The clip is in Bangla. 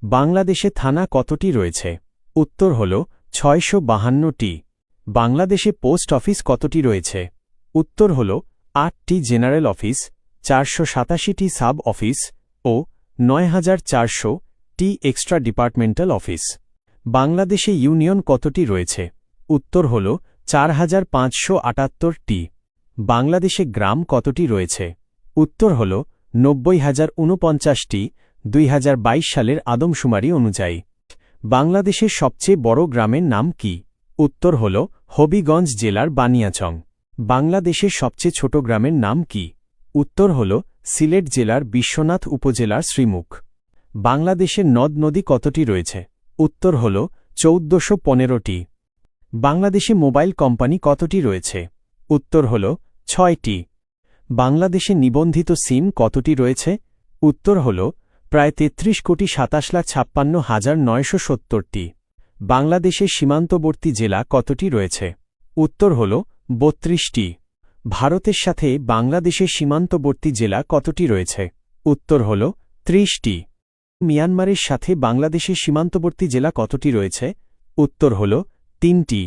বাংলাদেশে থানা কতটি রয়েছে? উত্তর হল ৬৫২টি। বাংলাদেশে পোস্ট অফিস কতটি রয়েছে? উত্তর হল ৮টি জেনারেল অফিস, ৪৮৭টি সাব অফিস ও ৯৪০০টি এক্সট্রা ডিপার্টমেন্টাল অফিস। বাংলাদেশে ইউনিয়ন কতটি রয়েছে? উত্তর হল ৪৫৭৮টি। বাংলাদেশে গ্রাম কতটি রয়েছে? উত্তর হল ৯০,০৪৯টি ২০২২ সালের আদমশুমারি অনুযায়ী। বাংলাদেশের সবচেয়ে বড় গ্রামের নাম কি? উত্তর হল হবিগঞ্জ জেলার বানিয়াচং। বাংলাদেশের সবচেয়ে ছোট গ্রামের নাম কি? উত্তর হল সিলেট জেলার বিশ্বনাথ উপজেলার শ্রীমুখ। বাংলাদেশের নদ নদী কতটি রয়েছে? উত্তর হল ১৪১৫টি। বাংলাদেশে মোবাইল কোম্পানি কতটি রয়েছে? উত্তর হল ৬টি। বাংলাদেশে নিবন্ধিত সিম কতটি রয়েছে? উত্তর হল প্রায় ৩৩,৫৭,৫৬,৯৭০টি। বাংলাদেশের সীমান্তবর্তী জেলা কতটি রয়েছে? উত্তর হল ৩২টি। ভারতের সাথে বাংলাদেশের সীমান্তবর্তী জেলা কতটি রয়েছে? উত্তর হল ৩০টি। মিয়ানমারের সাথে বাংলাদেশের সীমান্তবর্তী জেলা কতটি রয়েছে? উত্তর হল ৩টি।